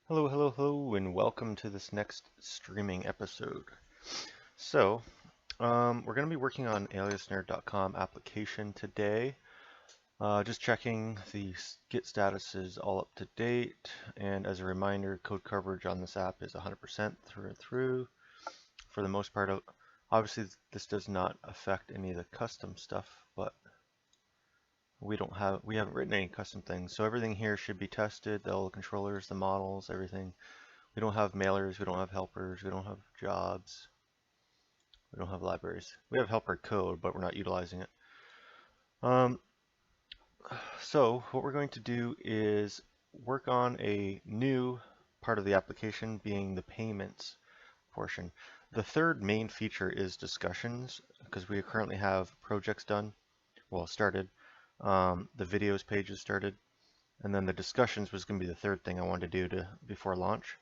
Hello, hello, hello, and welcome to this next streaming episode. So, we're going to be working on aliasnerd.com application today. Just checking the Git status is all up to date, and as a reminder, code coverage on this app is 100% through and through. For the most part, obviously this does not affect any of the custom stuff, but we haven't written any custom things, so everything here should be tested, all the controllers, the models, everything. We don't have mailers, we don't have helpers, we don't have jobs, we don't have libraries. We have helper code, but we're not utilizing it. Um, so what we're going to do is work on a new part of the application being the payments portion. The third main feature is discussions because we currently have projects done, well started, the videos pages started, and then the discussions was going to be the third thing I wanted to do before launch.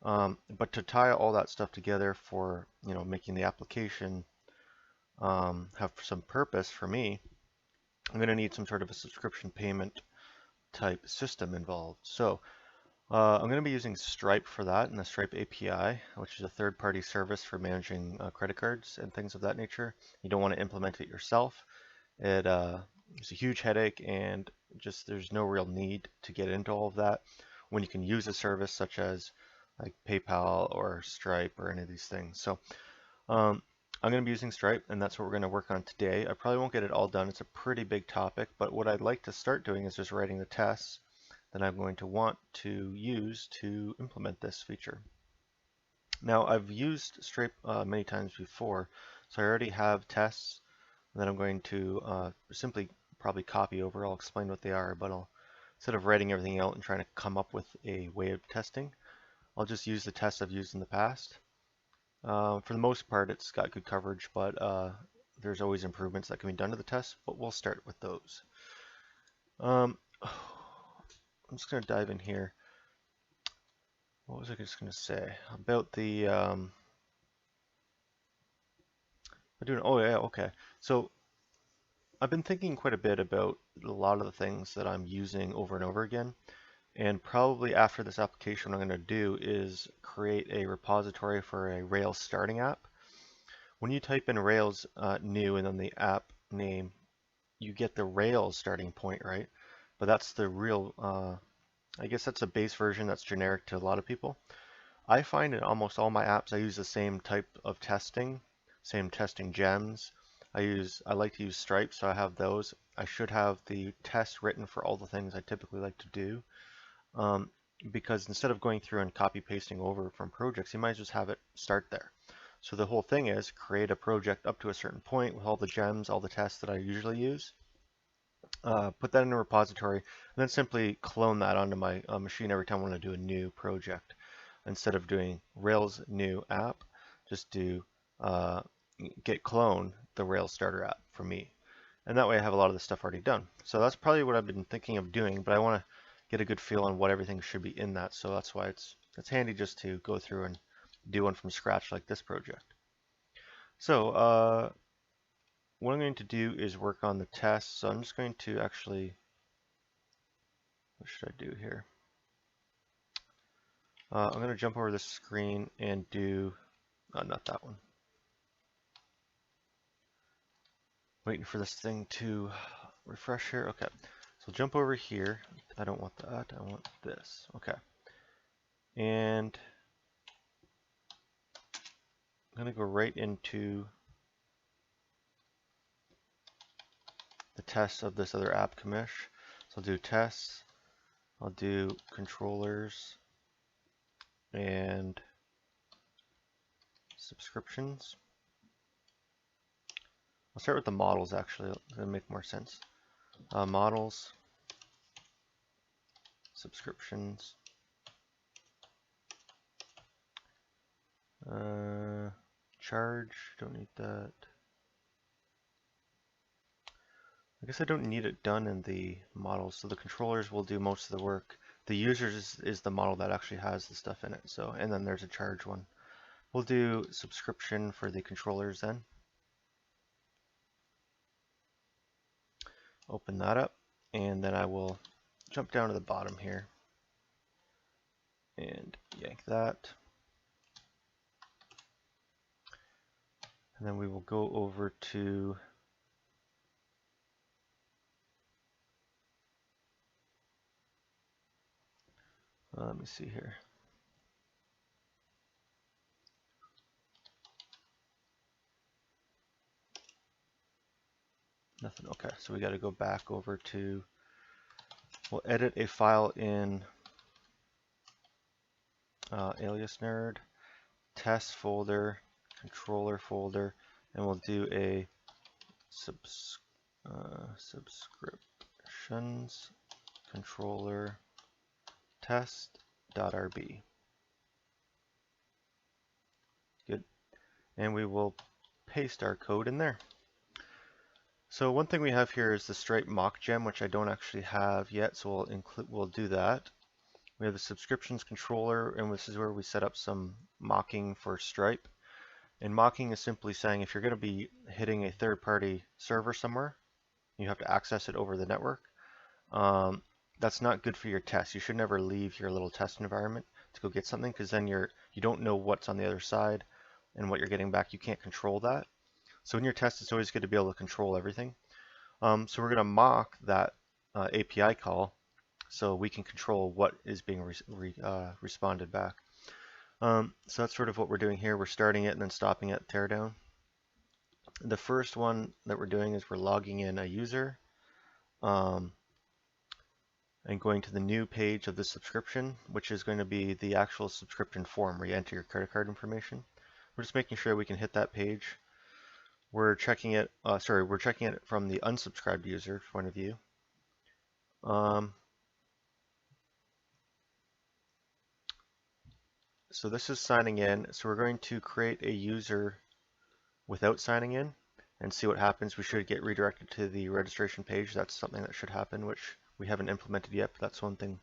But to tie all that stuff together for making the application have some purpose for me, I'm going to need some sort of a subscription payment type system involved. So I'm going to be using Stripe for that and the Stripe API, which is a third-party service for managing credit cards and things of that nature. You don't want to implement it yourself. It's a huge headache, and just there's no real need to get into all of that when you can use a service such as like PayPal or Stripe or any of these things. So um, I'm going to be using Stripe, and that's what we're going to work on today. I probably won't get it all done. It's a pretty big topic, but what I'd like to start doing is just writing the tests that I'm going to want to use to implement this feature. Now, I've used Stripe many times before, so I already have tests that I'm going to simply probably copy over. I'll explain what they are, but instead of writing everything out and trying to come up with a way of testing, I'll just use the tests I've used in the past. For the most part, it's got good coverage, but there's always improvements that can be done to the test, but we'll start with those. I'm just going to dive in here. What was I just going to say about the oh yeah, okay. So I've been thinking quite a bit about a lot of the things that I'm using over and over again. And probably after this application, what I'm going to do is create a repository for a Rails starting app. When you type in Rails new and then the app name, you get the Rails starting point, right? But that's the real, I guess that's a base version that's generic to a lot of people. I find in almost all my apps, I use the same type of testing, same testing gems. I like to use Stripe, so I have those. I should have the tests written for all the things I typically like to do. Um, because instead of going through and copy pasting over from projects, you might just have it start there. So the whole thing is create a project up to a certain point with all the gems, all the tests that I usually use, put that in a repository, and then simply clone that onto my machine every time I want to do a new project. Instead of doing Rails new app, just do git clone the Rails starter app for me. And that way I have a lot of the stuff already done. So that's probably what I've been thinking of doing, but I want to get a good feel on what everything should be in that. So that's why it's handy just to go through and do one from scratch like this project. So what I'm going to do is work on the tests. So I'm just going to actually, what should I do here? I'm going to jump over the screen and do, not that one. Waiting for this thing to refresh here. Okay, so jump over here. I don't want that, I want this. Okay, and I'm going to go right into the test of this other app commish. So I'll do tests, I'll do controllers and subscriptions. I'll start with the models actually, it'll make more sense. Models, subscriptions, charge, don't need that. I guess I don't need it done in the models, so the controllers will do most of the work. The users is the model that actually has the stuff in it. So, and then there's a charge one. We'll do subscription for the controllers then. Open that up, and then I will jump down to the bottom here. and yank that. And then we will go over to let me see here. Nothing. Okay, so we got to go back over to, we'll edit a file in Alias Nerd, test folder, controller folder, and we'll do a subscriptions controller test.rb. Good. And we will paste our code in there. So one thing we have here is the Stripe mock gem, which I don't actually have yet, so we'll do that. We have the subscriptions controller, and this is where we set up some mocking for Stripe. And mocking is simply saying if you're going to be hitting a third-party server somewhere, you have to access it over the network. That's not good for your test. You should never leave your little test environment to go get something, because then you don't know what's on the other side and what you're getting back. You can't control that. So in your test, it's always good to be able to control everything. So we're going to mock that API call so we can control what is being responded back. So that's sort of what we're doing here. We're starting it and then stopping at teardown. The first one that we're doing is we're logging in a user and going to the new page of the subscription, which is going to be the actual subscription form where you enter your credit card information. We're just making sure we can hit that page. We're checking it, we're checking it from the unsubscribed user point of view. So this is signing in. So we're going to create a user without signing in and see what happens. We should get redirected to the registration page. That's something that should happen, which we haven't implemented yet, but that's one thing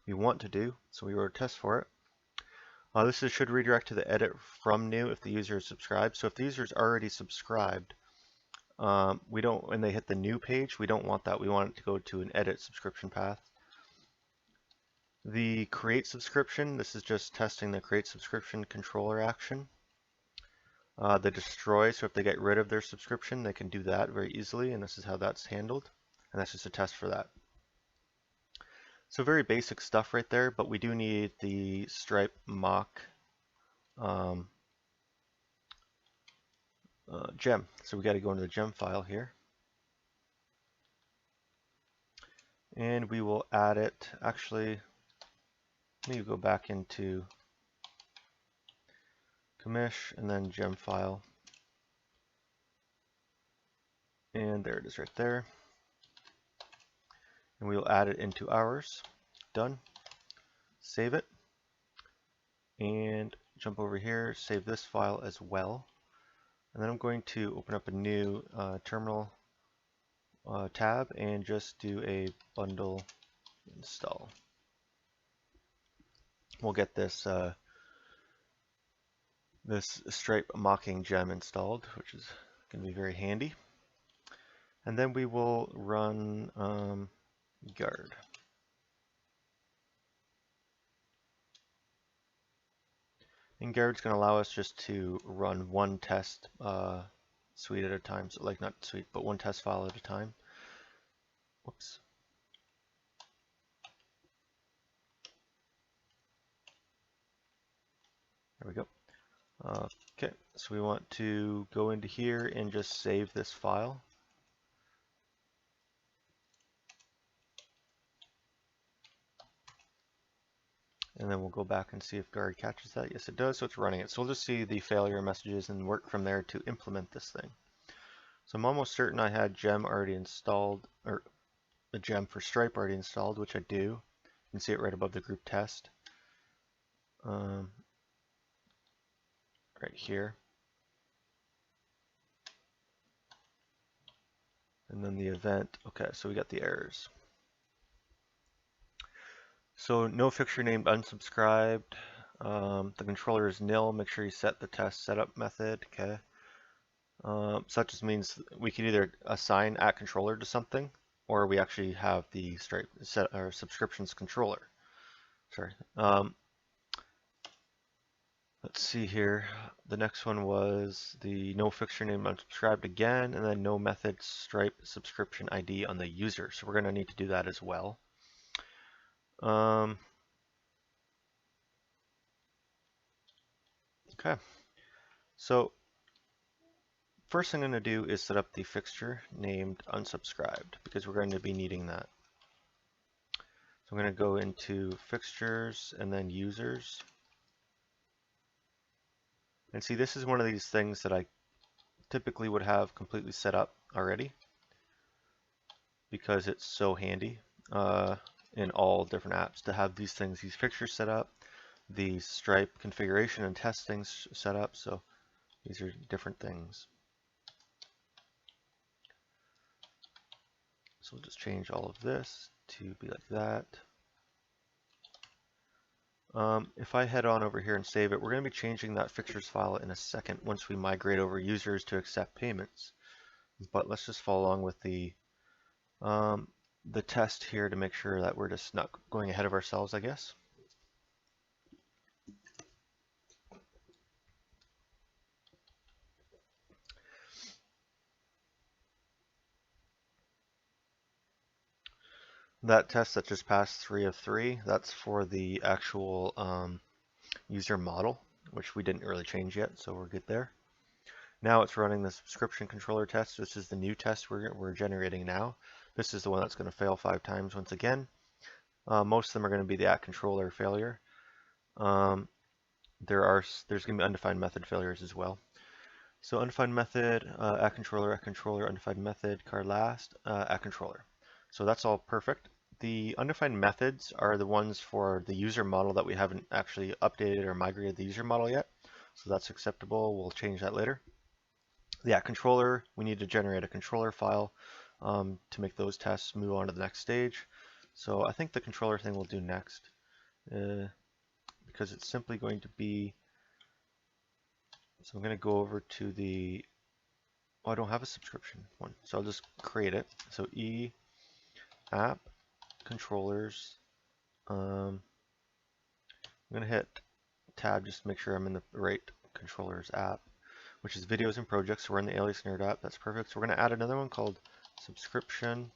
we want to do. So we wrote a test for it. Should redirect to the edit from new if the user is subscribed. So if the user is already subscribed, when they hit the new page, we don't want that. We want it to go to an edit subscription path. The create subscription, this is just testing the create subscription controller action. The destroy, so if they get rid of their subscription, they can do that very easily, and this is how that's handled. And that's just a test for that. So very basic stuff right there, but we do need the Stripe mock gem. So we got to go into the gem file here. And we will add it, actually, let me go back into commish and then gem file. And there it is right there. And we will add it into ours. Done. Save it. And jump over here, save this file as well. And then I'm going to open up a new terminal tab and just do a bundle install. We'll get this this Stripe mocking gem installed, which is going to be very handy. And then we will run guard. And guard's going to allow us just to run one test suite at a time, so like not suite, but one test file at a time. Whoops. There we go. Okay, so we want to go into here and just save this file. And then we'll go back and see if guard catches that. Yes, it does, so it's running it. So we'll just see the failure messages and work from there to implement this thing. So I'm almost certain I had gem already installed, or the gem for Stripe already installed, which I do. You can see it right above the group test. Right here. And then the event. Okay, so we got the errors. So no fixture named unsubscribed. The controller is nil. Make sure you set the test setup method. Okay. So that just means we can either assign @controller to something, or we actually have the Stripe set our subscriptions controller. Sorry. Let's see here. The next one was the no fixture name unsubscribed again, and then no method stripe subscription ID on the user. So we're going to need to do that as well. Okay. So first thing I'm going to do is set up the fixture named unsubscribed because we're going to be needing that. So I'm going to go into fixtures and then users. And see, this is one of these things that I typically would have completely set up already because it's so handy in all different apps to have these things, these fixtures set up, the Stripe configuration and testing set up. So these are different things. So we'll just change all of this to be like that. If I head on over here and save it, we're going to be changing that fixtures file in a second once we migrate over users to accept payments. But let's just follow along with the test here to make sure that we're just not going ahead of ourselves, I guess. That test that just passed 3 of 3, that's for the actual user model, which we didn't really change yet, so we're good there. Now it's running the subscription controller test. This is the new test we're generating now. This is the one that's going to fail 5 times once again. Most of them are going to be the @controller failure. There's going to be undefined method failures as well. So undefined method, @controller, undefined method, card last, @controller. So that's all perfect. The undefined methods are the ones for the user model that we haven't actually updated or migrated the user model yet. So that's acceptable. We'll change that later. The @controller, we need to generate a controller file to make those tests move on to the next stage. So I think the controller thing we'll do next because it's simply going to be, so I'm going to go over to the, oh, I don't have a subscription one, so I'll just create it. So app controllers, I'm going to hit tab just to make sure I'm in the right controllers app, which is videos and projects. So we're in the Alias Nerd app. That's perfect. So we're going to add another one called subscription.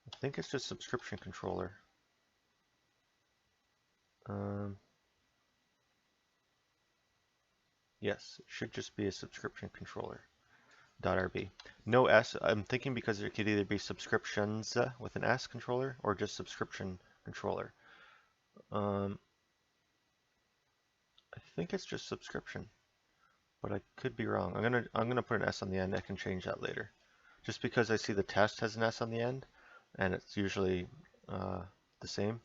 I think it's just subscription controller. Yes, it should just be a subscription controller. .rb. No S. I'm thinking because it could either be subscriptions with an S controller or just subscription controller. I think it's just subscription, but I could be wrong. I'm gonna put an S on the end. I can change that later. Just because I see the test has an S on the end, and it's usually the same.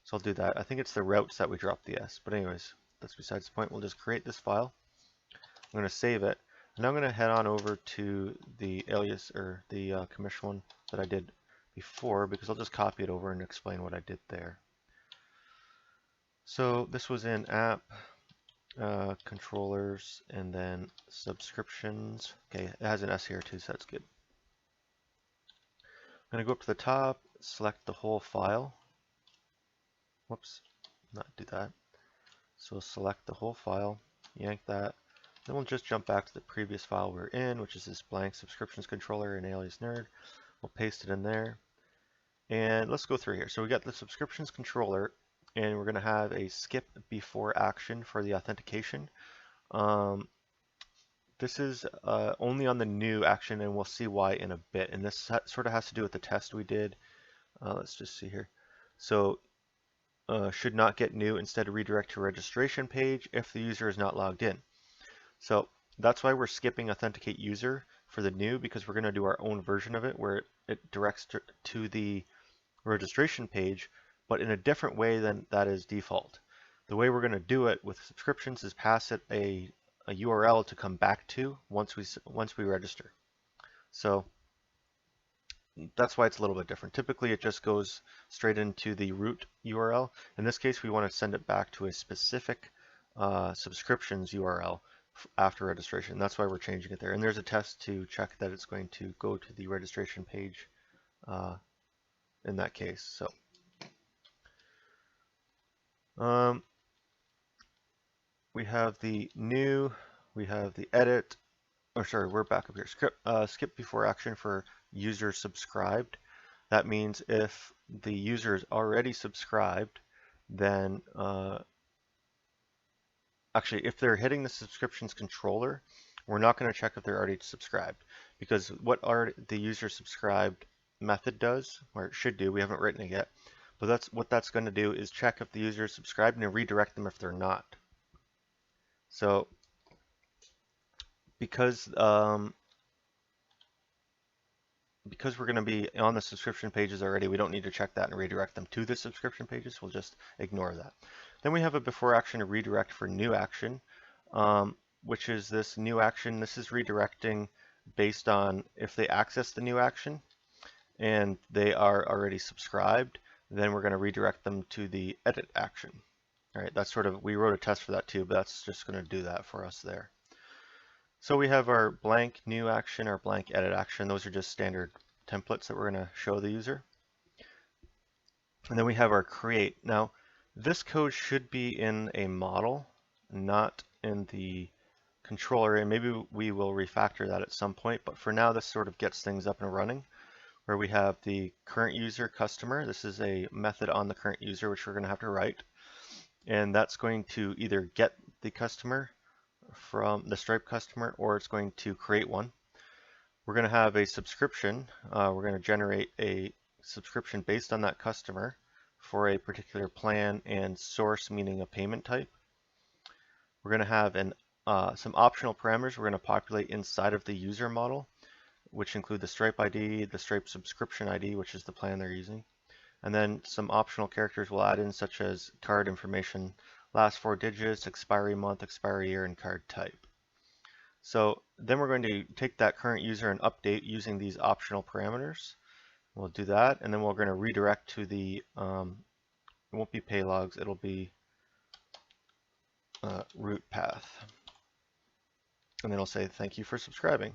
So I'll do that. I think it's the routes that we drop the S. But anyways, that's besides the point. We'll just create this file. I'm going to save it. And I'm going to head on over to the alias or the commission one that I did before because I'll just copy it over and explain what I did there. So this was in app, controllers, and then subscriptions. Okay, it has an S here too, so that's good. I'm going to go up to the top, select the whole file. Whoops, not do that. So select the whole file, yank that. Then we'll just jump back to the previous file we're in, which is this blank subscriptions controller in Alias Nerd. We'll paste it in there. And let's go through here. So we got the subscriptions controller, and we're going to have a skip before action for the authentication. This is only on the new action, and we'll see why in a bit. And this sort of has to do with the test we did. Let's just see here. So should not get new, instead redirect to registration page if the user is not logged in. So that's why we're skipping authenticate user for the new, because we're going to do our own version of it where it directs to the registration page, but in a different way than that is default. The way we're going to do it with subscriptions is pass it a URL to come back to once we register. So that's why it's a little bit different. Typically it just goes straight into the root URL. In this case we want to send it back to a specific subscriptions URL after registration. That's why we're changing it there. And there's a test to check that it's going to go to the registration page in that case. So we have the new, we have the edit, or sorry, we're back up here. Skip before action for user subscribed. That means if the user is already subscribed, then actually, if they're hitting the subscriptions controller, we're not going to check if they're already subscribed, because what the user subscribed method does, or it should do, we haven't written it yet, but that's going to do is check if the user is subscribed and redirect them if they're not. So because because we're going to be on the subscription pages already, we don't need to check that and redirect them to the subscription pages. We'll just ignore that. Then we have a before action to redirect for new action, which is this new action. This is redirecting based on if they access the new action and they are already subscribed, then we're going to redirect them to the edit action. All right, that's sort of, we wrote a test for that too, but that's just going to do that for us there. So we have our blank new action, our blank edit action. Those are just standard templates that we're going to show the user. And then we have our create. Now, this code should be in a model, not in the controller, and maybe we will refactor that at some point, but for now this sort of gets things up and running, where we have the current user customer. This is a method on the current user which we're going to have to write, and that's going to either get the customer from the Stripe customer, or it's going to create one. We're going to have a subscription. We're going to generate a subscription based on that customer for a particular plan and source, meaning a payment type. We're going to have some optional parameters we're going to populate inside of the user model, which include the Stripe ID, the Stripe subscription ID, which is the plan they're using, and then some optional characters we'll add in, such as card information, last 4 digits, expiry month, expiry year, and card type. So then we're going to take that current user and update using these optional parameters. We'll do that, and then we're going to redirect to the, it won't be pay logs, it'll be route path. And then it'll say, thank you for subscribing.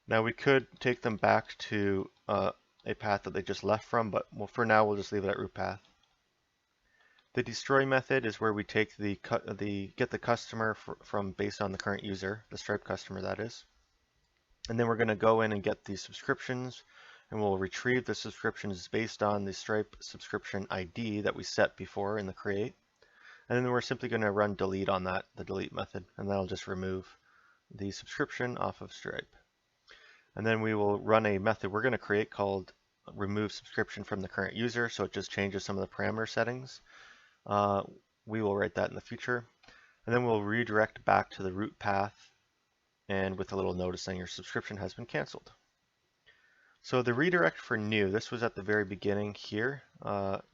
Now we could take them back to a path that they just left from, but for now we'll just leave it at route path. The destroy method is where we take get the customer from based on the current user, the Stripe customer that is. And then we're going to go in and get the subscriptions, and we'll retrieve the subscriptions based on the Stripe subscription ID that we set before in the create. And then we're simply going to run delete on that, the delete method, and that'll just remove the subscription off of Stripe. And then we will run a method we're going to create called remove subscription from the current user, so it just changes some of the parameter settings. We will write that in the future. And then we'll redirect back to the route path, and with a little notice saying your subscription has been canceled. So the redirect for new, this was at the very beginning here,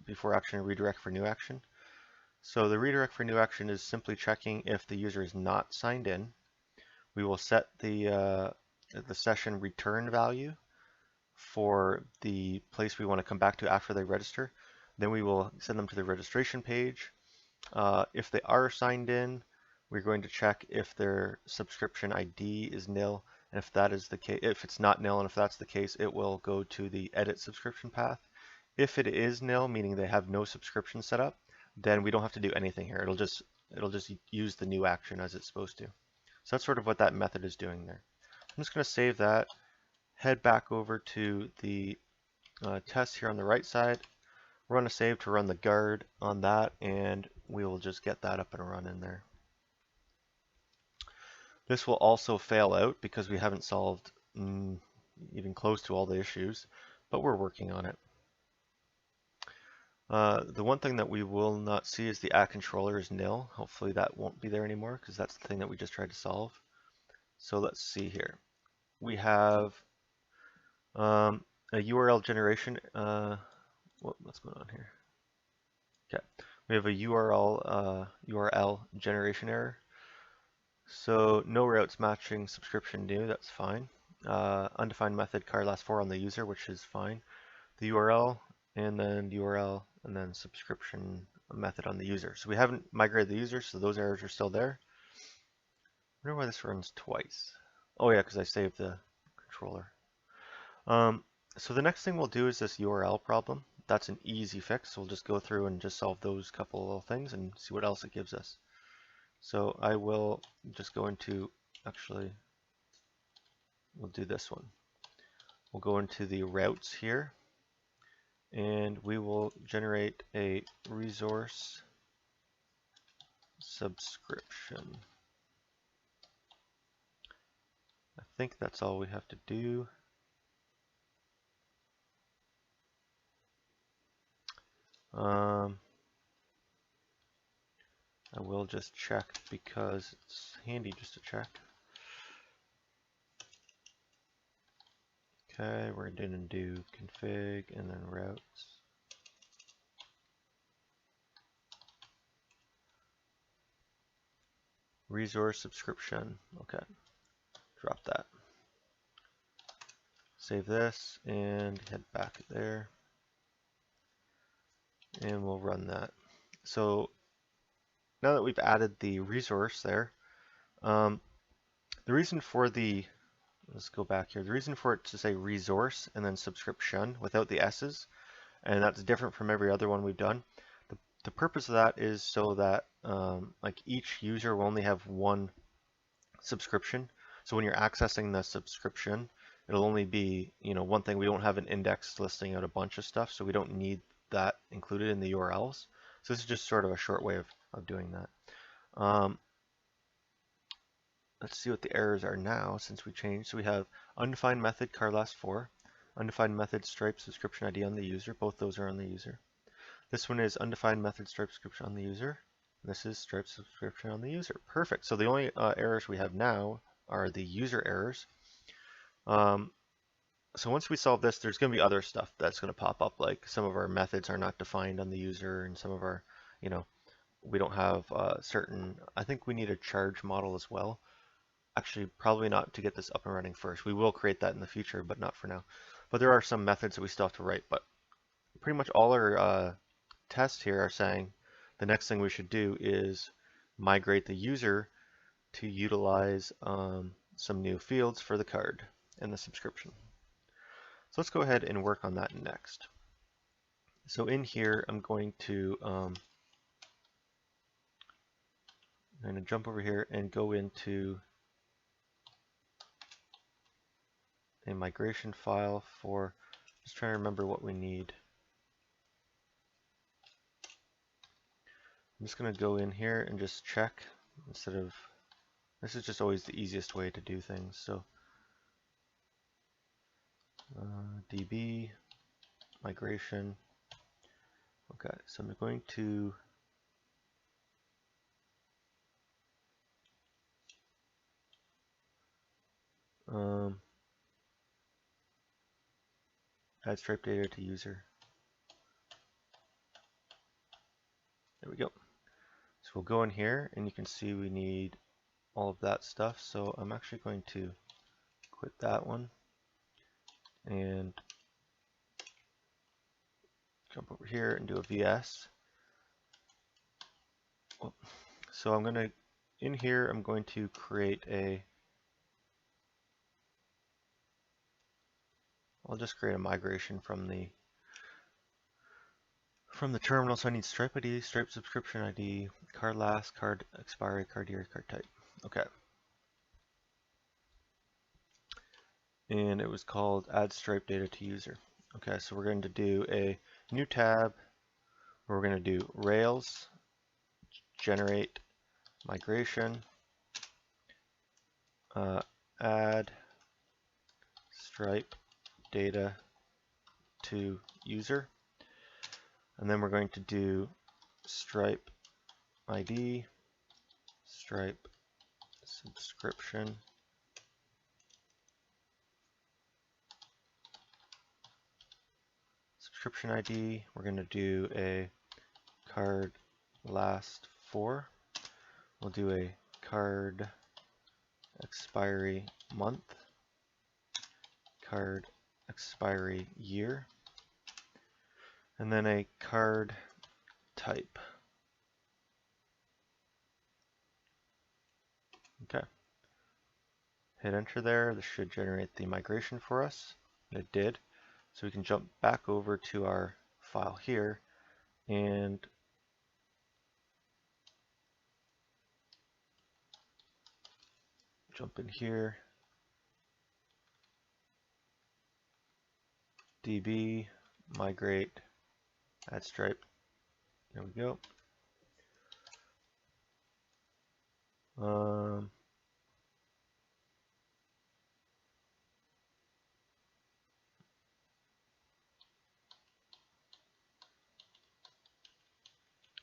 before action and redirect for new action. So the redirect for new action is simply checking if the user is not signed in. We will set the session return value for the place we want to come back to after they register. Then we will send them to the registration page. If they are signed in, we're going to check if their subscription ID is nil, and if that is the case, if it's not nil, and if that's the case, it will go to the edit subscription path. If it is nil, meaning they have no subscription set up, then we don't have to do anything here. It'll just use the new action as it's supposed to. So that's sort of what that method is doing there. I'm just going to save that, head back over to the test here on the right side, run a save to run the guard on that, and we will just get that up and running there. This will also fail out because we haven't solved even close to all the issues, but we're working on it. The one thing that we will not see is the controller is nil. Hopefully that won't be there anymore, because that's the thing that we just tried to solve. So let's see here. We have a URL generation. What's going on here? Okay, we have a URL generation error. So no routes matching subscription new, that's fine. Undefined method card last 4 on the user, which is fine. The URL, and then URL, and then subscription method on the user. So we haven't migrated the user, so those errors are still there. I wonder why this runs twice. Oh yeah, because I saved the controller. So the next thing we'll do is this URL problem. That's an easy fix. So we'll just go through and just solve those couple of things and see what else it gives us. So I will just go into, actually, we'll do this one. We'll go into the routes here, and we will generate a resource subscription. I think that's all we have to do. I will just check because it's handy just to check. Okay, we're going to do config and then routes. Resource subscription. Okay, drop that. Save this and head back there. And we'll run that. So now that we've added the resource there, the reason for the, let's go back here, the reason for it to say resource and then subscription without the S's, and that's different from every other one we've done. The purpose of that is so that like each user will only have one subscription. So when you're accessing the subscription, it'll only be, one thing. We don't have an index listing out a bunch of stuff, so we don't need that included in the URLs. So this is just sort of a short way of doing that. Let's see what the errors are now since we changed. So we have undefined method car last 4, undefined method stripe subscription ID on the user. Both those are on the user. This one is undefined method stripe subscription on the user. This is stripe subscription on the user. Perfect. So the only errors we have now are the user errors. So once we solve this, there's going to be other stuff that's going to pop up, like some of our methods are not defined on the user, and some of our, we don't have certain, I think we need a charge model as well. Actually, probably not to get this up and running first. We will create that in the future, but not for now. But there are some methods that we still have to write, but pretty much all our tests here are saying the next thing we should do is migrate the user to utilize some new fields for the card and the subscription. So let's go ahead and work on that next. So in here, I'm going to jump over here and go into a migration file for, just trying to remember what we need. I'm just going to go in here and just check instead of, this is just always the easiest way to do things. So DB migration. Okay, so I'm going to add stripe data to user. There we go. So we'll go in here and you can see we need all of that stuff. So I'm actually going to quit that one and jump over here and do a VS. So I'm going to, in here, I'm going to create a, I'll just create a migration from the terminal. So I need stripe ID, stripe subscription ID, card last, card expiry, card year, card type. Okay. And it was called add stripe data to user. Okay, so we're going to do a new tab where we're going to do Rails generate migration, add stripe data to user, and then we're going to do stripe ID, stripe subscription, ID, we're going to do a card last 4. We'll do a card expiry month, card expiry year, and then a card type. Okay. Hit enter there. This should generate the migration for us. And it did. So we can jump back over to our file here and jump in here, DB, migrate, add stripe. There we go.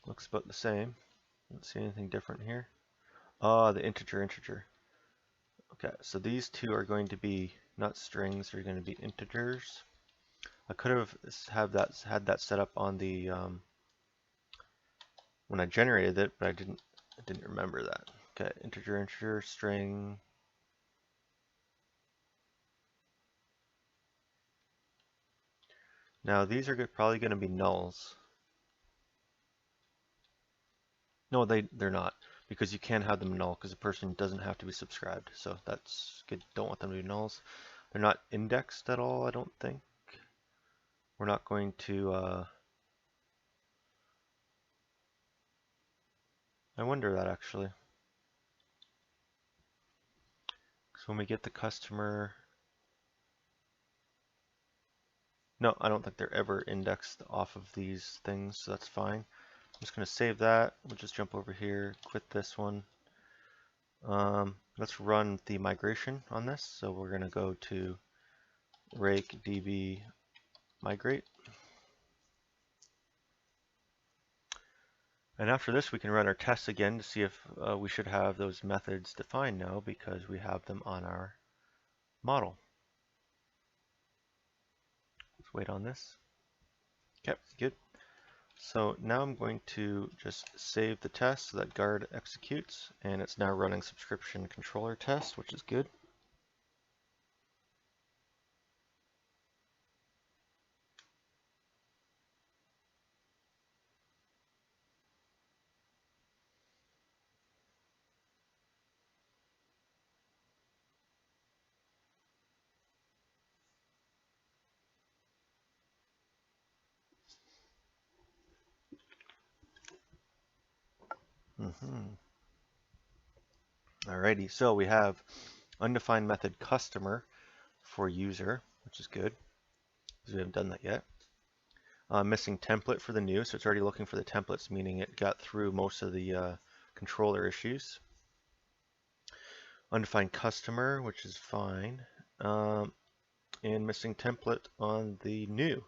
Looks about the same. Don't see anything different here. The integer. Okay, so these two are going to be not strings, they're going to be integers. I could have had that set up on the when I generated it, but I didn't remember that. Okay, integer, string. Now these are probably going to be nulls. No, they're not, because you can have them null because the person doesn't have to be subscribed. So that's good. Don't want them to be nulls. They're not indexed at all, I don't think. We're not going to. I wonder that actually. So when we get the customer, no, I don't think they're ever indexed off of these things, so that's fine. I'm just going to save that. We'll just jump over here, quit this one. Let's run the migration on this. So we're going to go to rake db migrate. And after this, we can run our tests again to see if we should have those methods defined now because we have them on our model. Let's wait on this. Okay, good. So now I'm going to just save the test so that guard executes, and it's now running subscription controller test, which is good. Alrighty, so we have undefined method customer for user, which is good because we haven't done that yet. Missing template for the new, so it's already looking for the templates, meaning it got through most of the controller issues. Undefined customer, which is fine, and missing template on the new,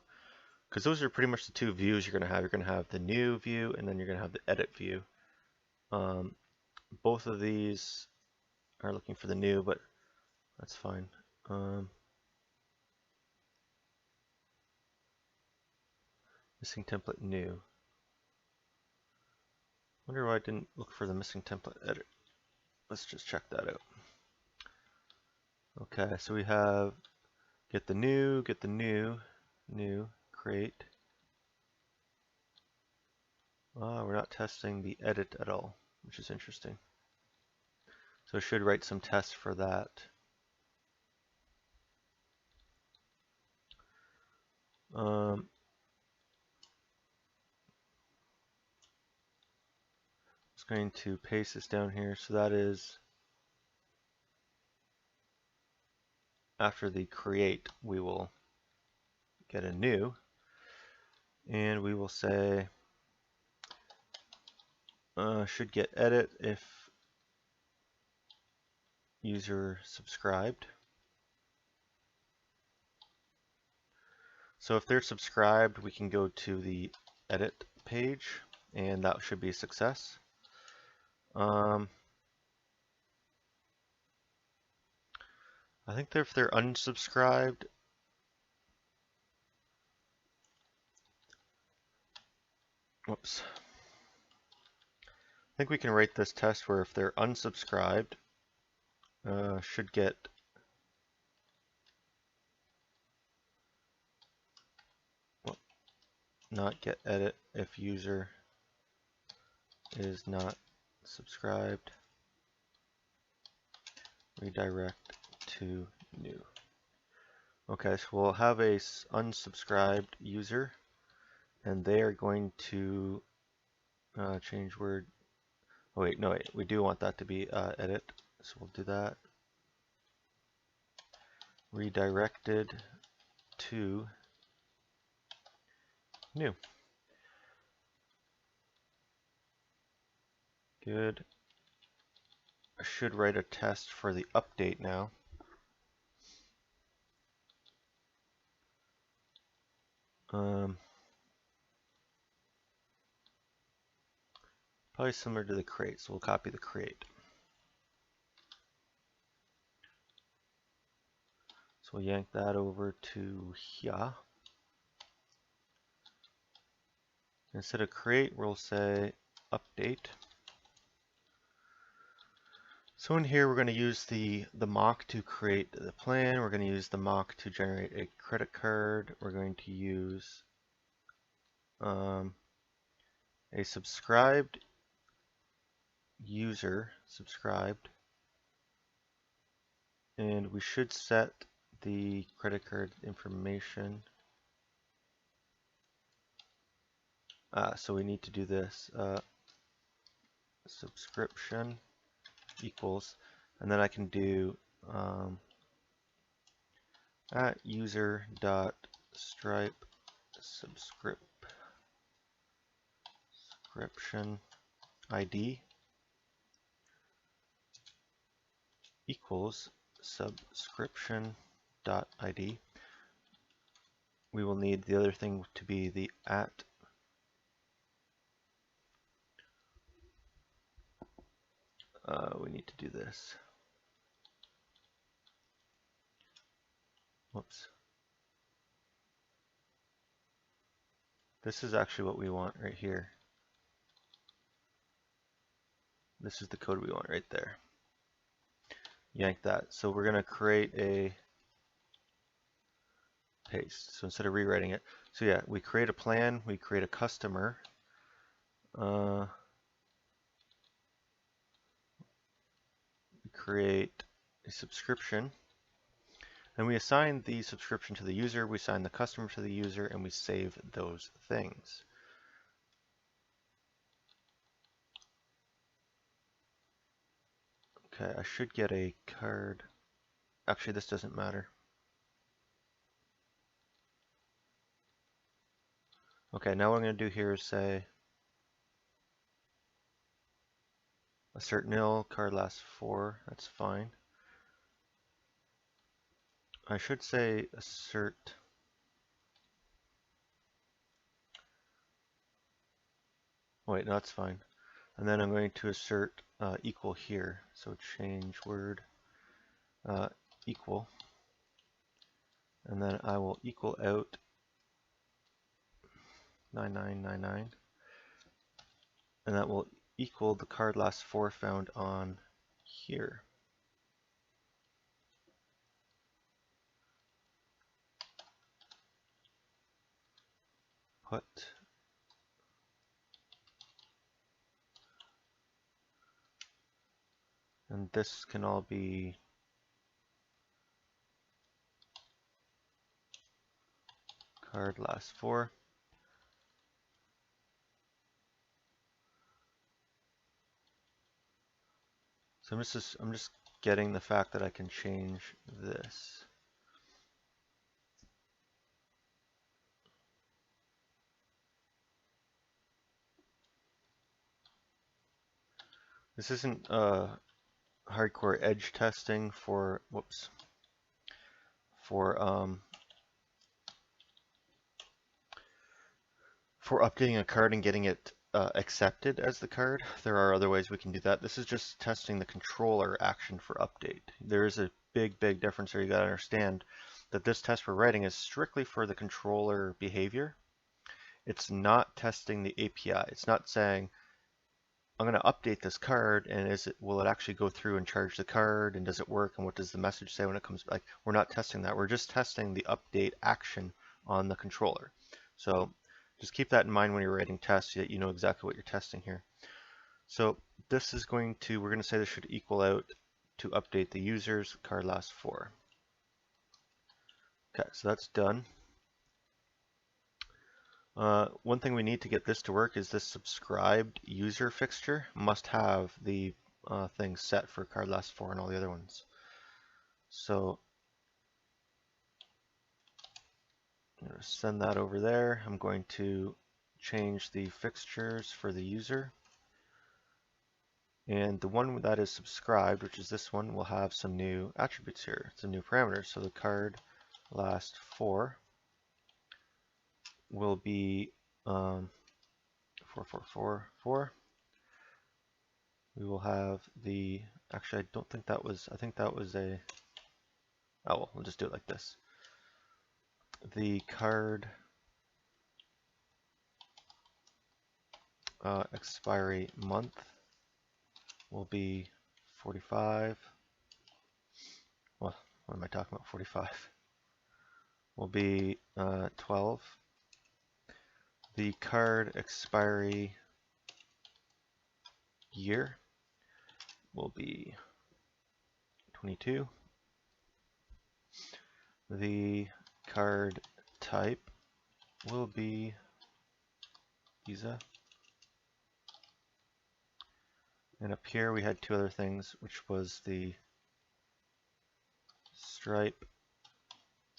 because those are pretty much the two views you're going to have. You're going to have the new view, and then you're going to have the edit view. Both of these are looking for the new, but that's fine. Missing template new. Wonder why I didn't look for the missing template edit. Let's just check that out. Okay, so we have get the new, create. We're not testing the edit at all, which is interesting. So I should write some tests for that. Just going to paste this down here. So that is after the create, we will get a new, and we will say should get edit if user subscribed. So if they're subscribed, we can go to the edit page, and that should be a success. I think if they're unsubscribed, whoops. I think we can write this test where if they're unsubscribed, should get not get edit if user is not subscribed, redirect to new. Okay, so we'll have a unsubscribed user, and they are going to change word. Oh wait, no wait, we do want that to be edit, so we'll do that. redirected to new. Good. I should write a test for the update now. Probably similar to the create, so we'll copy the create. So we'll yank that over to here. Instead of create, we'll say update. So in here, we're going to use the mock to create the plan. We're going to use the mock to generate a credit card. We're going to use a subscribed user, subscribed, and we should set the credit card information. So we need to do this, subscription equals, and then I can do at user dot stripe subscription ID equals subscription dot ID. We will need the other thing to be the at. We need to do this. Whoops. This is actually what we want right here. This is the code we want right there. Yank that. So we're going to create a paste. So instead of rewriting it, so yeah, we create a plan, we create a customer. We create a subscription. And we assign the subscription to the user, we assign the customer to the user, and we save those things. Okay, I should get a card. Actually, this doesn't matter. Okay, now what I'm going to do here is say assert nil, card lasts 4, that's fine. I should say assert wait, no, that's fine. And then I'm going to assert equal here. So change word equal. And then I will equal out 9999. And that will equal the card last 4 found on here. Put and this can all be card last 4. So I'm just getting the fact that I can change this. This isn't hardcore edge testing for for updating a card and getting it accepted as the card. There are other ways we can do that. This is just testing the controller action for update. There is a big difference there. You got to understand that this test we're writing is strictly for the controller behavior. It's not testing the API. It's not saying I'm going to update this card and will it actually go through and charge the card, and does it work, and what does the message say when it comes back? We're not testing that. We're just testing the update action on the controller. So just keep that in mind when you're writing tests so that you know exactly what you're testing here. So this is we're going to say this should equal out to update the users card last 4. Okay, so that's done. One thing we need to get this to work is this subscribed user fixture must have the thing set for card last 4 and all the other ones. So I'm going to send that over there. I'm going to change the fixtures for the user. And the one that is subscribed, which is this one, will have some new attributes here, some new parameters. So the card last 4 will be 4444. We will have the, actually I don't think that was, I think that was a, oh well, we'll just do it like this. The card expiry month will be 45. Well, what am I talking about? 45 will be 12. The card expiry year will be 22. The card type will be Visa. And up here we had 2 other things, which was the Stripe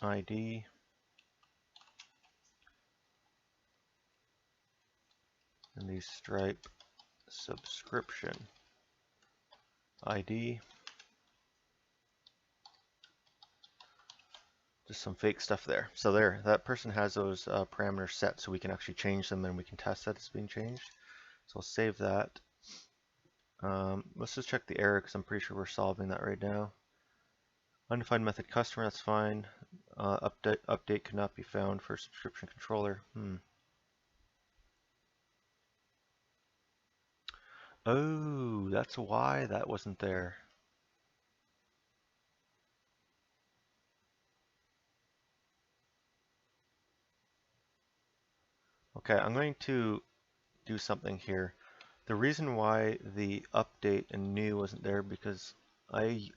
ID and the Stripe subscription ID. Just some fake stuff there. So there, that person has those parameters set, so we can actually change them and we can test that it's being changed. So I'll save that. Let's just check the error because I'm pretty sure we're solving that right now. Undefined method customer, that's fine. Update could not be found for subscription controller. Oh, that's why that wasn't there. Okay, I'm going to do something here. The reason why the update and new wasn't there because I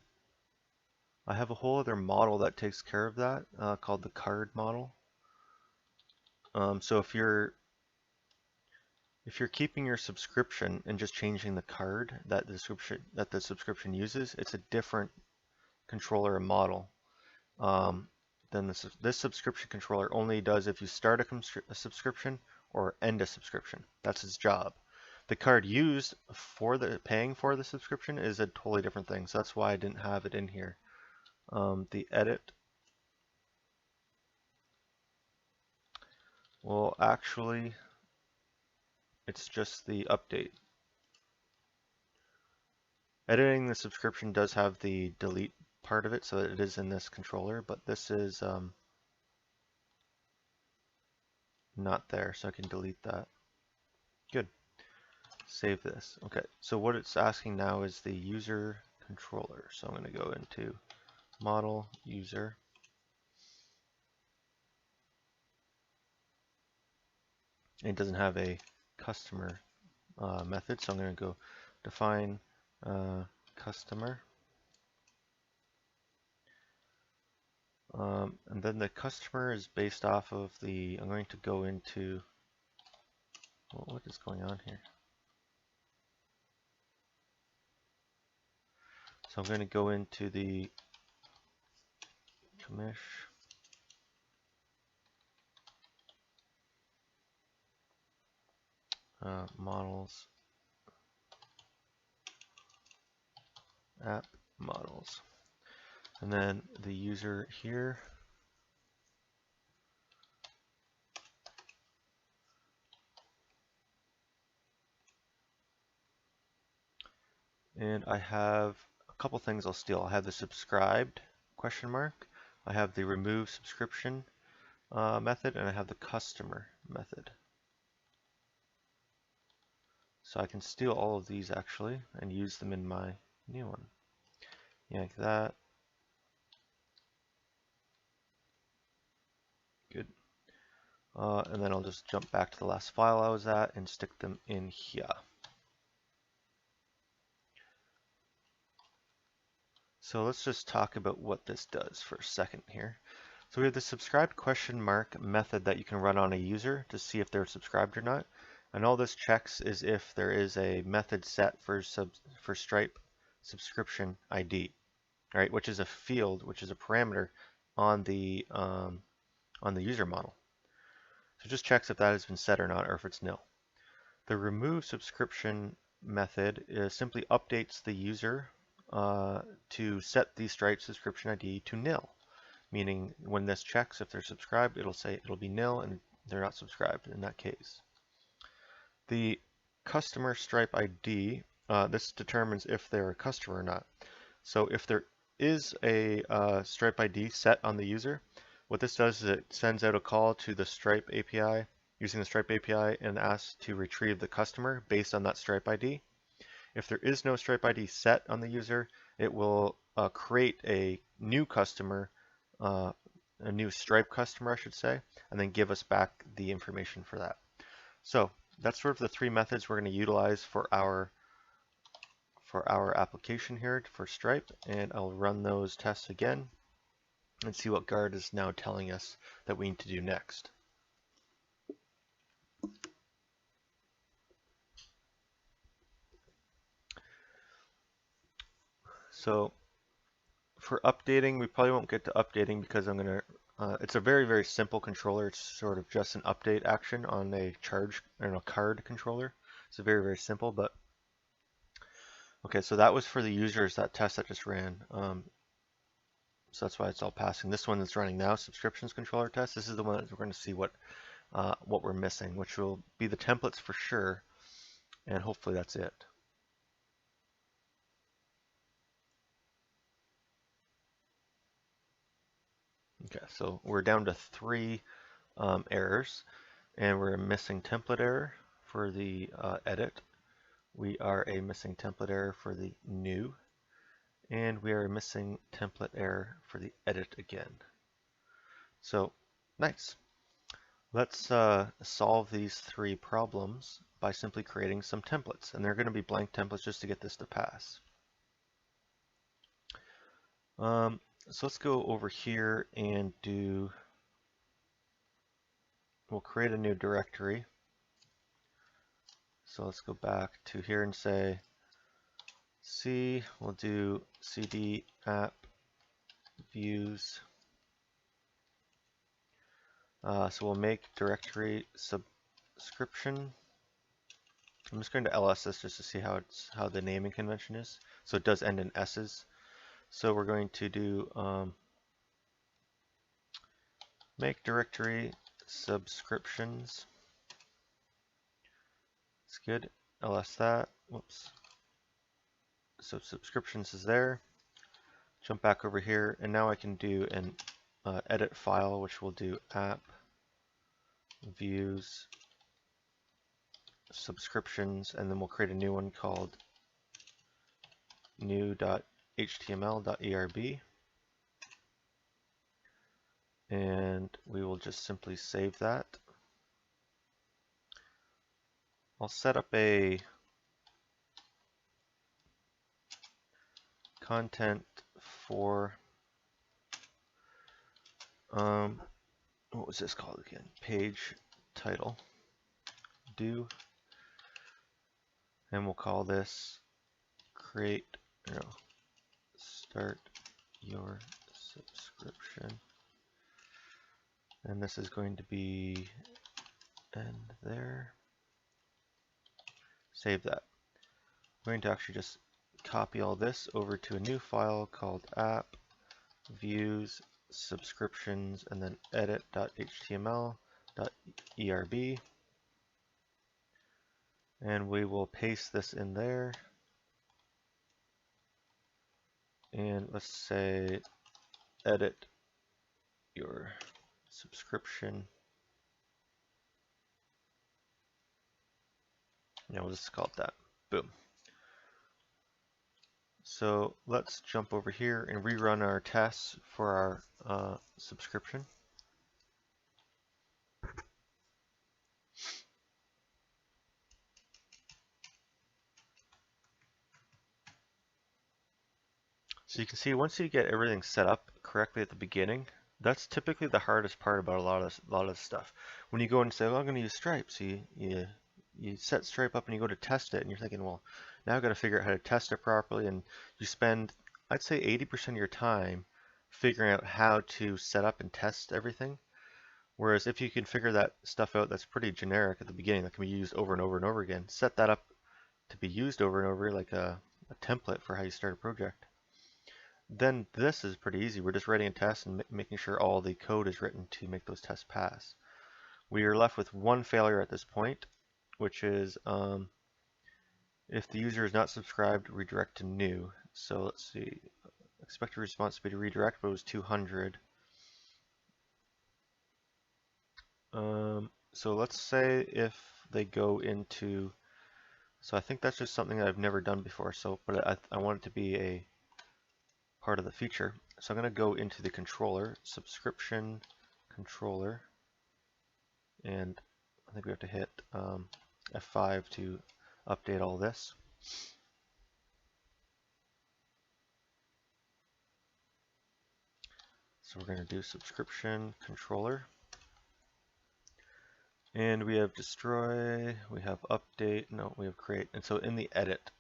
have a whole other model that takes care of that called the card model. So if you're keeping your subscription and just changing the card that the subscription uses, it's a different controller model. Then this subscription controller only does if you start a subscription or end a subscription. That's its job. The card used for the paying for the subscription is a totally different thing. So that's why I didn't have it in here. The edit will actually, it's just the update. Editing the subscription does have the delete part of it, so it is in this controller, but this is not there, so I can delete that. Good. Save this. Okay, so what it's asking now is the user controller. So I'm going to go into model user. It doesn't have a customer method, so I'm going to go define customer. And then the customer is based off of the, I'm going to go into, well, what is going on here? So I'm going to go into the commish. Models, app models, and then the user here. And I have a couple things I'll steal. I have the subscribed question mark, I have the remove subscription method, and I have the customer method. So I can steal all of these actually and use them in my new one. Yank that. Good. And then I'll just jump back to the last file I was at and stick them in here. So let's just talk about what this does for a second here. So we have the subscribed question mark method that you can run on a user to see if they're subscribed or not. And all this checks is if there is a method set for Stripe subscription ID, right? Which is a field, which is a parameter on the on the user model. So it just checks if that has been set or not, or if it's nil. The remove subscription method simply updates the user to set the Stripe subscription ID to nil, meaning when this checks if they're subscribed, it'll say it'll be nil and they're not subscribed in that case. The customer Stripe ID, this determines if they're a customer or not. So if there is a Stripe ID set on the user, what this does is it sends out a call to the Stripe API using the Stripe API and asks to retrieve the customer based on that Stripe ID. If there is no Stripe ID set on the user, it will create a new customer, a new Stripe customer, I should say, and then give us back the information for that. So that's sort of the three methods we're going to utilize for our application here for Stripe, and I'll run those tests again and see what Guard is now telling us that we need to do next. So for updating, we probably won't get to updating because I'm going to, it's a very, very simple controller. It's sort of just an update action on a card controller. It's very, very simple, but okay, so that was for the users, that test that just ran. So that's why it's all passing. This one that's running now, subscriptions controller test, this is the one that we're going to see what we're missing, which will be the templates for sure, and hopefully that's it. Okay, so we're down to 3 errors, and we're missing template error for the edit. We are a missing template error for the new, and we are missing template error for the edit again. So nice. Let's solve these 3 problems by simply creating some templates, and they're going to be blank templates just to get this to pass. So let's go over here and we'll create a new directory. So let's go back to here and say we'll do cd app views. So we'll make directory subscription. I'm just going to ls this just to see how the naming convention is. So it does end in s's. So we're going to do make directory subscriptions. It's good. ls that. Whoops. So subscriptions is there. Jump back over here, and now I can do an edit file, which will do app views subscriptions, and then we'll create a new one called new.html.erb, and we will just simply save that. I'll set up a content for what was this called again? Page title do, and we'll call this start your subscription, and this is going to be end there. Save that. I'm going to actually just copy all this over to a new file called app views subscriptions and then edit.html.erb, and we will paste this in there, and let's say edit your subscription. Yeah, we'll just call it that. Boom. So let's jump over here and rerun our tests for our subscription. So you can see once you get everything set up correctly at the beginning, that's typically the hardest part about a lot of this stuff. When you go and say, well, I'm going to use Stripe, so you set Stripe up and you go to test it, and you're thinking, well, now I've got to figure out how to test it properly, and you spend, I'd say 80% of your time figuring out how to set up and test everything. Whereas if you can figure that stuff out that's pretty generic at the beginning that can be used over and over and over again, set that up to be used over and over like a template for how you start a project. Then this is pretty easy. We're just writing a test and making sure all the code is written to make those tests pass. We are left with one failure at this point, which is if the user is not subscribed, redirect to new. So let's see, expected response to be to redirect, but it was 200. So let's say if they go into, so I think that's just something that I've never done before. So, but I want it to be a part of the feature. So I'm going to go into the controller, subscription controller, and I think we have to hit F5 to update all this. So we're going to do subscription controller. And we have destroy, we have update, no, we have create. And so in the edit,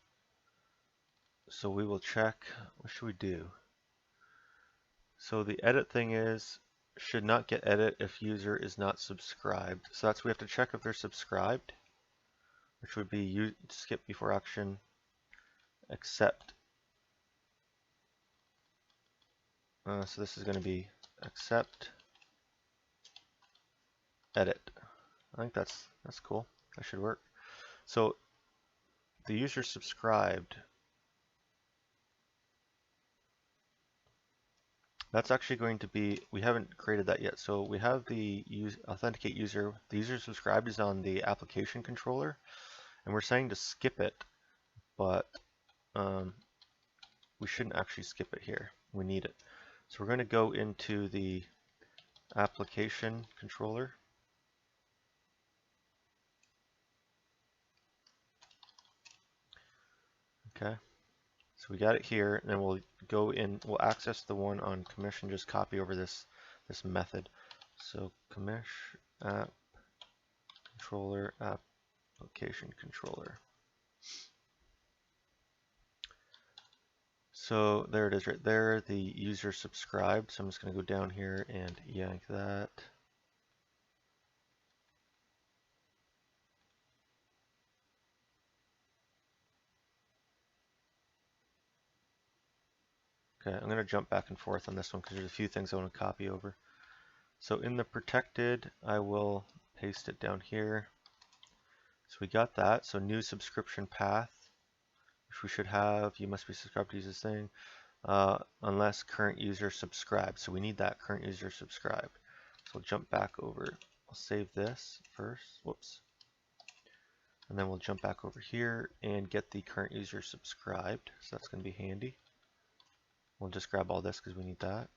so we will check, what should we do? So the edit thing is, should not get edit if user is not subscribed. So that's, we have to check if they're subscribed, which would be skip before action, accept. So this is going to be accept, edit. I think that's cool. That should work. So the user subscribed, that's actually going to be, we haven't created that yet. So we have the authenticate user. The user subscribed is on the application controller, and we're saying to skip it, but we shouldn't actually skip it here. We need it. So we're going to go into the application controller. Okay, so we got it here, and then we'll go in, we'll access the one on commission, just copy over this method. So commish app controller, application controller. So there it is right there, the user subscribed. So I'm just going to go down here and yank that. Okay, I'm going to jump back and forth on this one because there's a few things I want to copy over. So in the protected, I will paste it down here. So we got that. So new subscription path, which we should have. You must be subscribed to use this thing. Unless current user subscribed. So we need that current user subscribed. So we'll jump back over. I'll save this first. Whoops. And then we'll jump back over here and get the current user subscribed. So that's going to be handy. We'll just grab all this because we need that.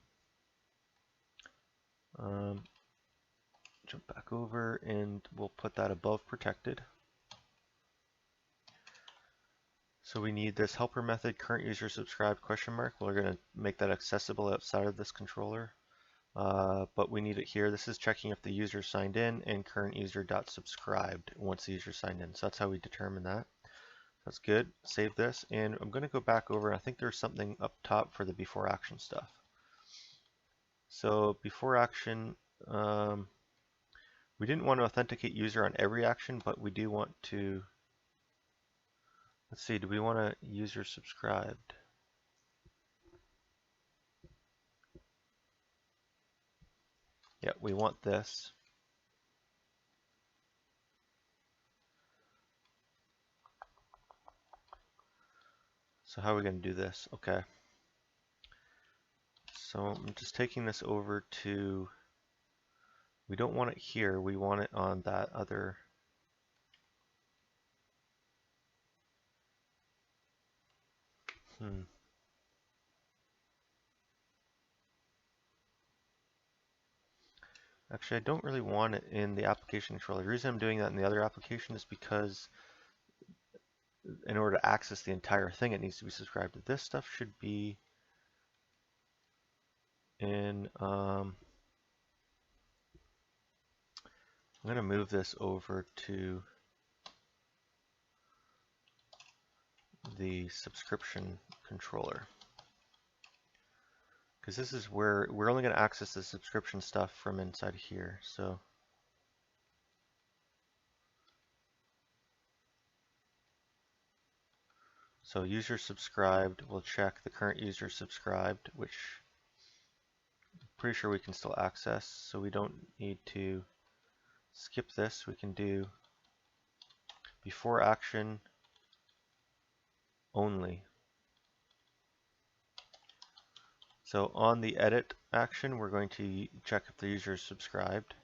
Jump back over and we'll put that above protected. So we need this helper method, current user subscribed question mark. We're going to make that accessible outside of this controller. But we need it here. This is checking if the user signed in and current user dot subscribed once the user signed in. So that's how we determine that. That's good. Save this, and I'm going to go back over. I think there's something up top for the before action stuff. So before action, we didn't want to authenticate user on every action, but we do want to, let's see, do we want a user subscribed? Yeah, we want this. So how are we going to do this? Okay. So I'm just taking this over to, we don't want it here, we want it on that other. Actually, I don't really want it in the application controller. The reason I'm doing that in the other application is because in order to access the entire thing, it needs to be subscribed to. This stuff should be in, I'm going to move this over to the subscription controller. because this is where we're only going to access the subscription stuff from inside here. So user subscribed, we'll check the current user subscribed, which I'm pretty sure we can still access. So we don't need to skip this. We can do before action only. So on the edit action, we're going to check if the user is subscribed.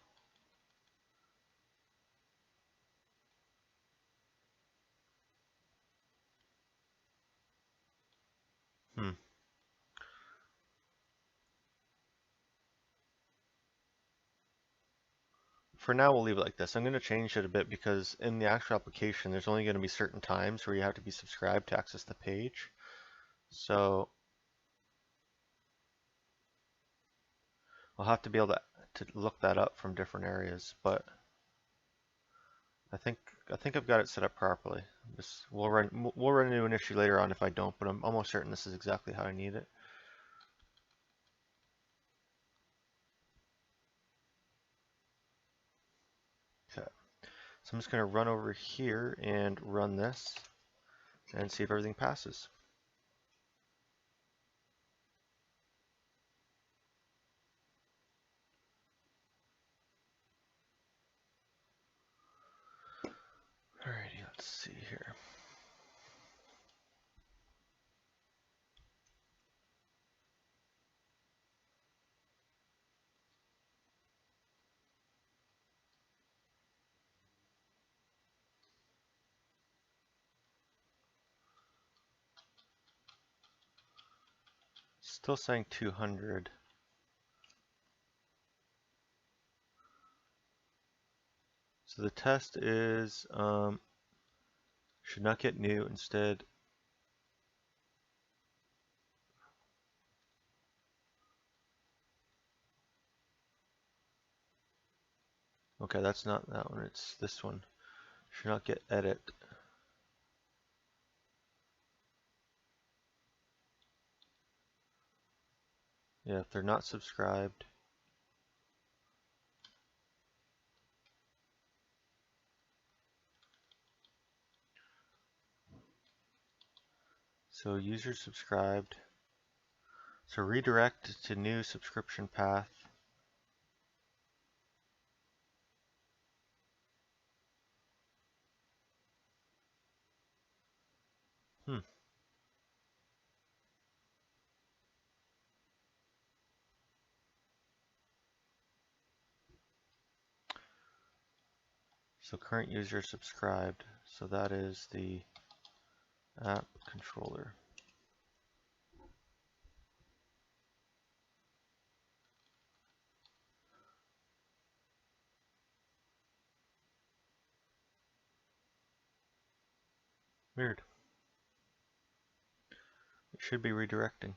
For now, we'll leave it like this. I'm going to change it a bit because in the actual application, there's only going to be certain times where you have to be subscribed to access the page. So I'll have to be able to look that up from different areas, but I think I've got it set up properly. We'll run into an issue later on if I don't, but I'm almost certain this is exactly how I need it. Okay, so I'm just going to run over here and run this and see if everything passes. Alrighty, let's see here. Still saying 200. So the test is should not get new, instead okay, that's not that one, it's this one. Should not get edit. Yeah, if they're not subscribed. So user subscribed. So redirect to new subscription path. So current user subscribed. So that is the app controller. Weird. It should be redirecting.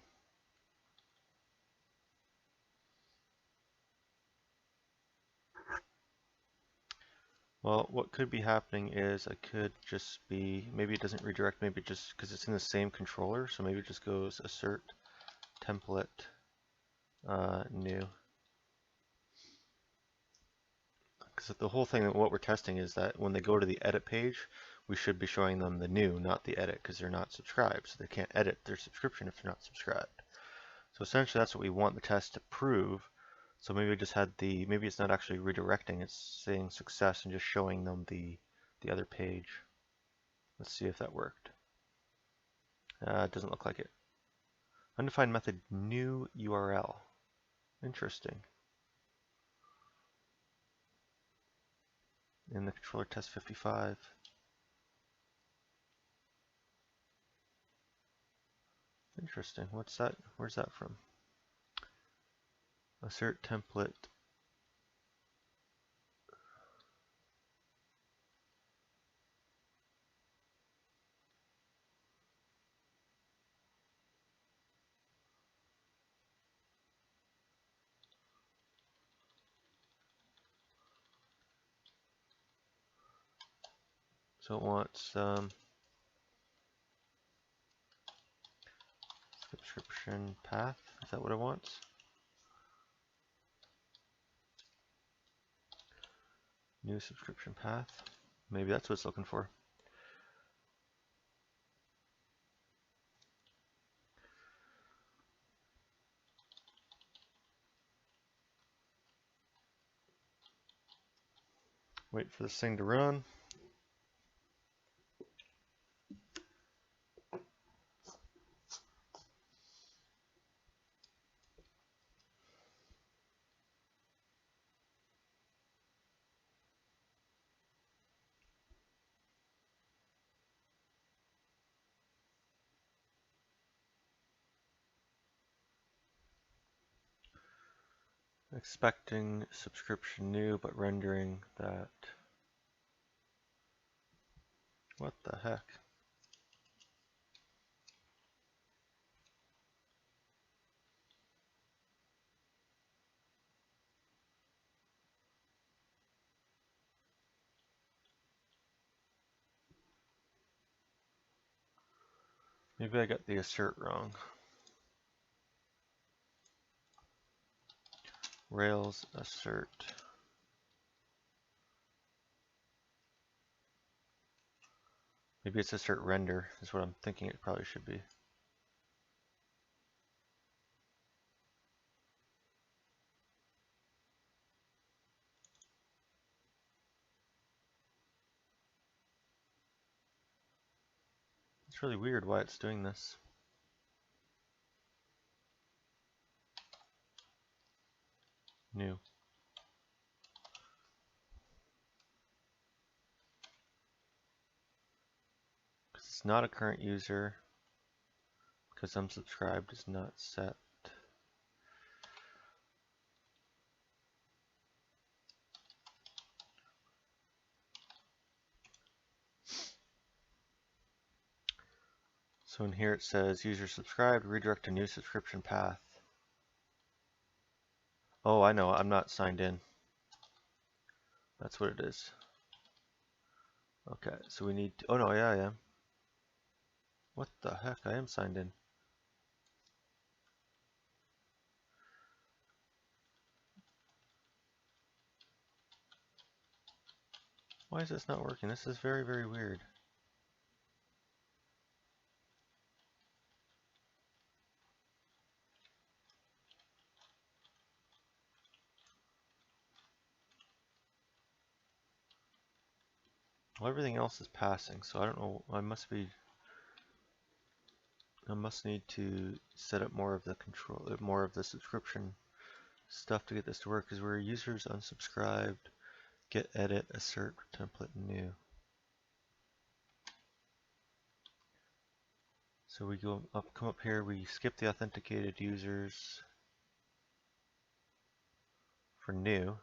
Well, what could be happening is I could just be, maybe it doesn't redirect, maybe just because it's in the same controller, so maybe it just goes assert template new. Because the whole thing, what we're testing is that when they go to the edit page, we should be showing them the new, not the edit, because they're not subscribed. So they can't edit their subscription if they're not subscribed. So essentially that's what we want the test to prove. So maybe we just had maybe it's not actually redirecting, it's saying success and just showing them the other page. Let's see if that worked. It doesn't look like it. Undefined method new URL. Interesting. In the controller test 55. Interesting. What's that? Where's that from? Assert template. So it wants Subscription path, is that what it wants? New subscription path. Maybe that's what it's looking for. Wait for this thing to run. Expecting subscription new, but rendering that. What the heck? Maybe I got the assert wrong. Rails assert. Maybe it's assert render is what I'm thinking it probably should be. It's really weird why it's doing this. New. It's not a current user because unsubscribed is not set. So in here it says user subscribed, redirect to new subscription path. Oh, I know, I'm not signed in. That's what it is. Okay, so we need to, oh no, yeah, I am. What the heck, I am signed in. Why is this not working? This is very, very weird. Well, everything else is passing, so I don't know, I must need to set up more of the control, more of the subscription stuff to get this to work, because we're users unsubscribed, get edit, assert, template, new. So we go up, come up here, we skip the authenticated users for new.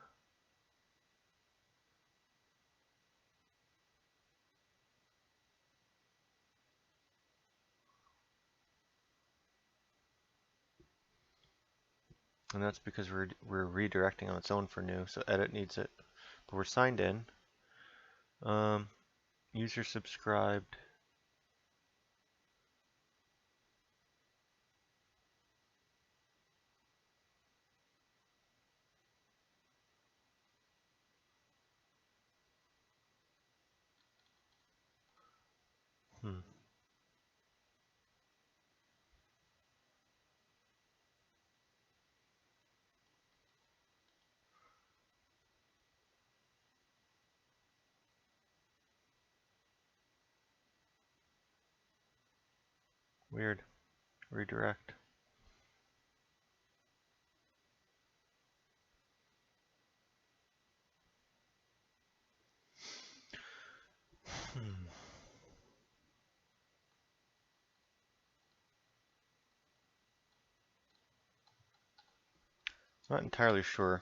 And that's because we're redirecting on its own for new, so edit needs it. But we're signed in. User subscribed. Weird. Redirect. Not entirely sure.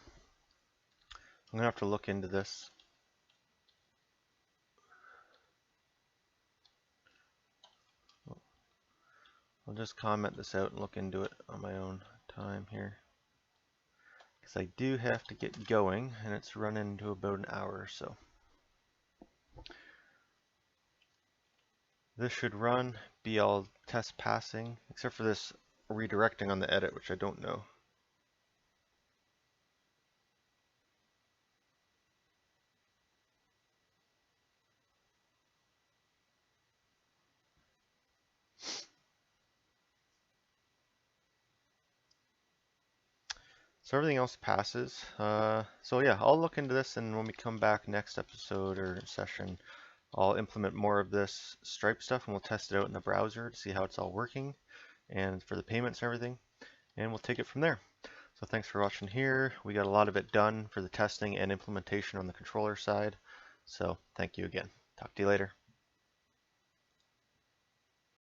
I'm gonna have to look into this. I'll just comment this out and look into it on my own time here. Because I do have to get going, and it's running into about an hour or so. This should run, be all test passing, except for this redirecting on the edit, which I don't know. So everything else passes. So yeah, I'll look into this, and when we come back next episode or session, I'll implement more of this Stripe stuff, and we'll test it out in the browser to see how it's all working, and for the payments and everything, and we'll take it from there. So thanks for watching here. We got a lot of it done for the testing and implementation on the controller side. So thank you again. Talk to you later.